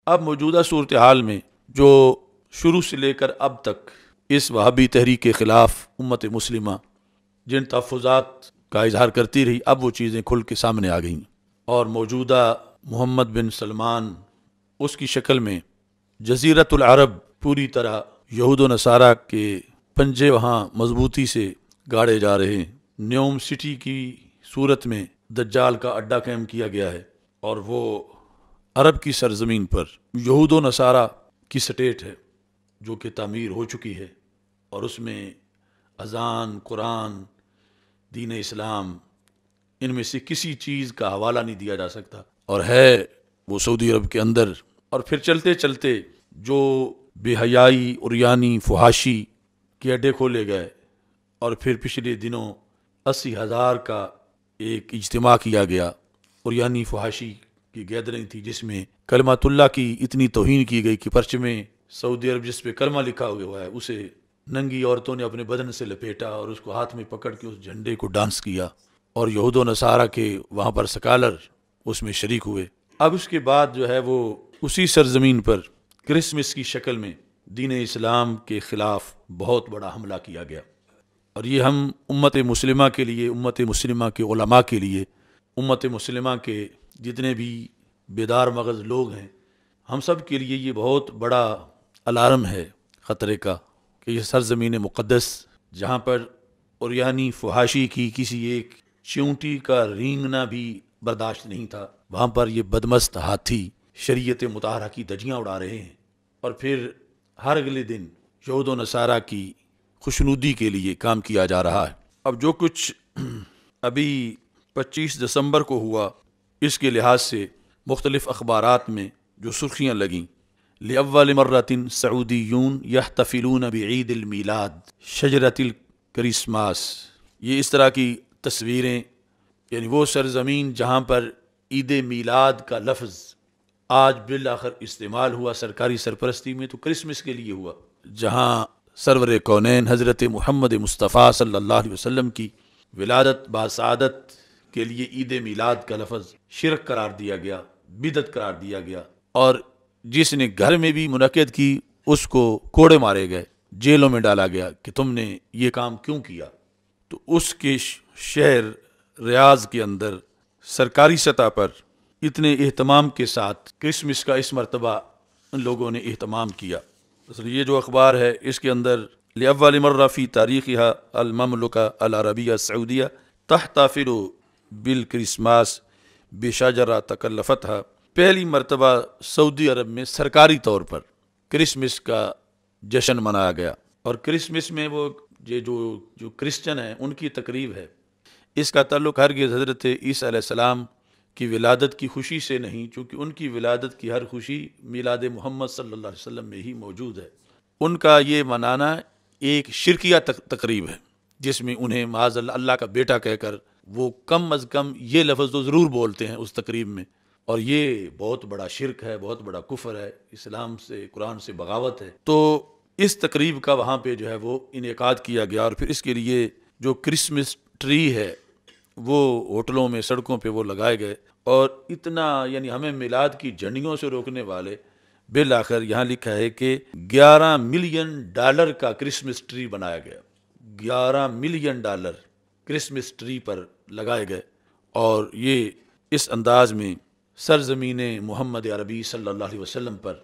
اب موجودہ صورتحال میں جو شروع سے لے کر اب تک اس وہابی تحریک کے خلاف امت مسلمہ جن تحفظات کا اظہار کرتی رہی، اب وہ چیزیں کھل کے سامنے آ گئیں، اور موجودہ محمد بن سلمان اس کی شکل میں جزیرۃ العرب پوری طرح یہود و نصارہ کے پنجے وہاں مضبوطی سے گاڑے جا رہے ہیں۔ نیوم سٹی کی صورت میں دجال کا اڈا قائم کیا گیا ہے، اور وہ عرب کی سرزمین پر یہود و نصارہ کی سٹیٹ ہے جو کہ تعمیر ہو چکی ہے، اور اس میں اذان، قرآن، دین اسلام، ان میں سے کسی چیز کا حوالہ نہیں دیا جا سکتا، اور ہے وہ سعودی عرب کے اندر۔ اور پھر چلتے چلتے جو بے حیائی، عریانی، فحاشی کے اڈے کھولے گئے، اور پھر پچھلے دنوں 80,000 کا ایک اجتماع کیا گیا، عریانی فحاشی کی گیدرنگ تھی، جس میں کلمات اللہ کی اتنی توہین کی گئی کہ پرچمے سعودی عرب جس پہ کلمہ لکھا ہوا ہے اسے ننگی عورتوں نے اپنے بدن سے لپیٹا اور اس کو ہاتھ میں پکڑ کے اس جھنڈے کو ڈانس کیا، اور یہود و نصارہ کے وہاں پر سکالر اس میں شریک ہوئے۔ اب اس کے بعد جو ہے وہ اسی سرزمین پر کرسمس کی شکل میں دین اسلام کے خلاف بہت بڑا حملہ کیا گیا، اور یہ ہم امت مسلمہ کے لیے، امت مسلمہ کے علماء کے لیے، امت مسلمہ کے جتنے بھی بیدار مغز لوگ ہیں، ہم سب کے لیے یہ بہت بڑا الارم ہے خطرے کا، کہ یہ سرزمین مقدس جہاں پر عریانی فحاشی کی کسی ایک چیونٹی کا رینگنا بھی برداشت نہیں تھا، وہاں پر یہ بدمست ہاتھی شریعت مطہرہ کی دجیاں اڑا رہے ہیں، اور پھر ہر اگلے دن یہود و نصارہ کی خوشنودی کے لیے کام کیا جا رہا ہے۔ اب جو کچھ ابھی 25 دسمبر کو ہوا، اس کے لحاظ سے مختلف اخبارات میں جو سرخیاں لگیں، لأول مرۃ سعودیون یحتفلون بعید المیلاد شجرۃ الکرسماس، یہ اس طرح کی تصویریں، یعنی وہ سرزمین جہاں پر عید میلاد کا لفظ آج بالآخر استعمال ہوا سرکاری سرپرستی میں، تو کرسمس کے لیے ہوا، جہاں سرور کونین حضرت محمد مصطفیٰ صلی اللہ علیہ وسلم کی ولادت باسعادت کے لیے عید میلاد کا لفظ شرک قرار دیا گیا، بدعت قرار دیا گیا، اور جس نے گھر میں بھی منعقد کی اس کو کوڑے مارے گئے، جیلوں میں ڈالا گیا کہ تم نے یہ کام کیوں کیا۔ تو اس کے شہر ریاض کے اندر سرکاری سطح پر اتنے اہتمام کے ساتھ کرسمس کا اس مرتبہ ان لوگوں نے اہتمام کیا۔ یہ جو اخبار ہے اس کے اندر لأول مرہ فی تاریخها المملکہ العربیہ السعودیہ تحتفل بالکرسماس بشجرہ تکلفتها، پہلی مرتبہ سعودی عرب میں سرکاری طور پر کرسمس کا جشن منایا گیا، اور کرسمس میں وہ جو کرسچن ہیں ان کی تقریب ہے، اس کا تعلق ہرگز حضرت عیسیٰ علیہ السلام کی ولادت کی خوشی سے نہیں، چونکہ ان کی ولادت کی ہر خوشی میلاد محمد صلی اللہ علیہ وسلم میں ہی موجود ہے۔ ان کا یہ منانا ایک شرکیہ تقریب ہے، جس میں انہیں معاذ اللہ کا بیٹا کہہ کر وہ کم از کم یہ لفظ تو ضرور بولتے ہیں اس تقریب میں، اور یہ بہت بڑا شرک ہے، بہت بڑا کفر ہے، اسلام سے، قرآن سے بغاوت ہے۔ تو اس تقریب کا وہاں پہ جو ہے وہ انعقاد کیا گیا، اور پھر اس کے لیے جو کرسمس ٹری ہے وہ ہوٹلوں میں، سڑکوں پہ وہ لگائے گئے، اور اتنا یعنی ہمیں میلاد کی جھنڈیوں سے روکنے والے بالآخر یہاں لکھا ہے کہ $11 ملین کا کرسمس ٹری بنایا گیا، $11 ملین کرسمس ٹری پر لگائے گئے، اور یہ اس انداز میں سرزمین محمد عربی صلی اللہ علیہ وسلم پر،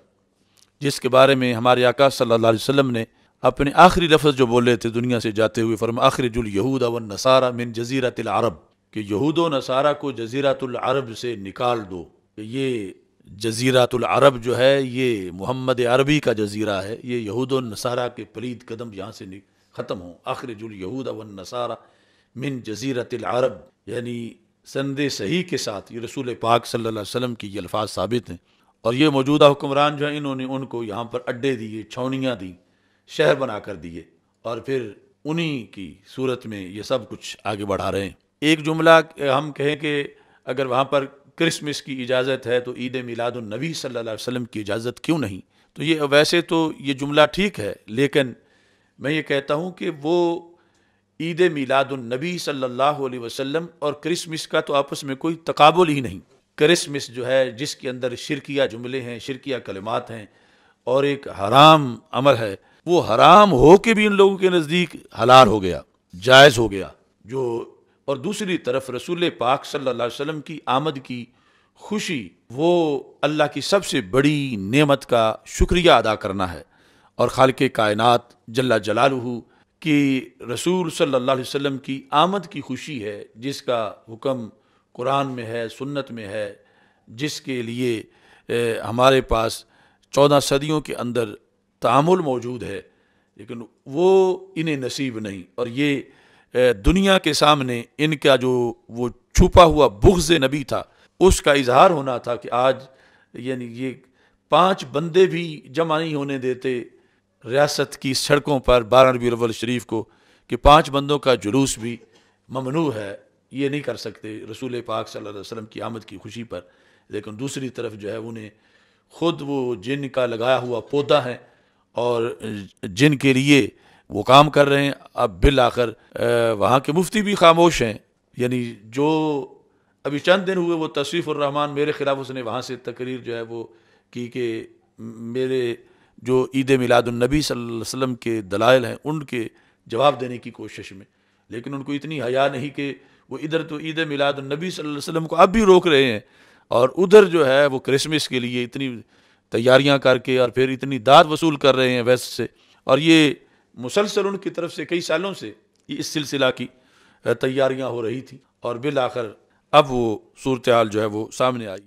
جس کے بارے میں ہمارے آقا صلی اللہ علیہ وسلم نے اپنے آخری لفظ جو بولے تھے دنیا سے جاتے ہوئے، فرمایا اخرج اليہود والنصارى من جزیرۃ العرب، کہ یہود و نصارہ کو جزیرۃ العرب سے نکال دو، کہ یہ جزیرۃ العرب جو ہے یہ محمد عربی کا جزیرہ ہے، یہ یہود و نصارہ کے پلید قدم یہاں سے ختم ہوں، اخرج اليہود والنصارى من جزیرۃ العرب، یعنی سند صحیح کے ساتھ یہ رسول پاک صلی اللہ علیہ وسلم کی یہ الفاظ ثابت ہیں، اور یہ موجودہ حکمران جو ہیں انہوں نے ان کو یہاں پر اڈے دیے، چھاؤنیاں دی، شہر بنا کر دیے، اور پھر انہی کی صورت میں یہ سب کچھ آگے بڑھا رہے ہیں۔ ایک جملہ ہم کہیں کہ اگر وہاں پر کرسمس کی اجازت ہے تو عید میلاد النبی صلی اللہ علیہ وسلم کی اجازت کیوں نہیں؟ تو یہ ویسے تو یہ جملہ ٹھیک ہے، لیکن میں یہ کہتا ہوں کہ وہ عید میلاد النبی صلی اللہ علیہ وسلم اور کرسمس کا تو آپس میں کوئی تقابل ہی نہیں، کرسمس جو ہے جس کے اندر شرکیہ جملے ہیں، شرکیہ کلمات ہیں اور ایک حرام عمل ہے، وہ حرام ہو کے بھی ان لوگوں کے نزدیک حلال ہو گیا، جائز ہو گیا جو۔ اور دوسری طرف رسول پاک صلی اللہ علیہ وسلم کی آمد کی خوشی، وہ اللہ کی سب سے بڑی نعمت کا شکریہ ادا کرنا ہے، اور خالق کائنات جل جلالہ کی رسول صلی اللہ علیہ وسلم کی آمد کی خوشی ہے، جس کا حکم قرآن میں ہے، سنت میں ہے، جس کے لیے ہمارے پاس 14 صدیوں کے اندر تعامل موجود ہے، لیکن وہ انہیں نصیب نہیں۔ اور یہ دنیا کے سامنے ان کا جو وہ چھپا ہوا بغض نبی تھا، اس کا اظہار ہونا تھا کہ آج یعنی یہ 5 بندے بھی جمع نہیں ہونے دیتے ریاست کی سڑکوں پر 12 ربیع الاول شریف کو، کہ 5 بندوں کا جلوس بھی ممنوع ہے، یہ نہیں کر سکتے رسول پاک صلی اللہ علیہ وسلم کی آمد کی خوشی پر۔ لیکن دوسری طرف جو ہے انہیں خود وہ جن کا لگایا ہوا پودا ہے اور جن کے لیے وہ کام کر رہے ہیں۔ اب بالآخر وہاں کے مفتی بھی خاموش ہیں، یعنی جو ابھی چند دن ہوئے وہ تصویف الرحمان میرے خلاف اس نے وہاں سے تقریر جو ہے وہ کی کہ میرے جو عید میلاد النبی صلی اللہ علیہ وسلم کے دلائل ہیں ان کے جواب دینے کی کوشش میں، لیکن ان کو اتنی حیا نہیں کہ وہ ادھر تو عید میلاد النبی صلی اللہ علیہ وسلم کو اب بھی روک رہے ہیں، اور ادھر جو ہے وہ کرسمس کے لیے اتنی تیاریاں کر کے اور پھر اتنی داد وصول کر رہے ہیں ویسٹ سے۔ اور یہ مسلسل ان کی طرف سے کئی سالوں سے اس سلسلہ کی تیاریاں ہو رہی تھیں، اور بالآخر اب وہ صورتحال جو ہے وہ سامنے آئی۔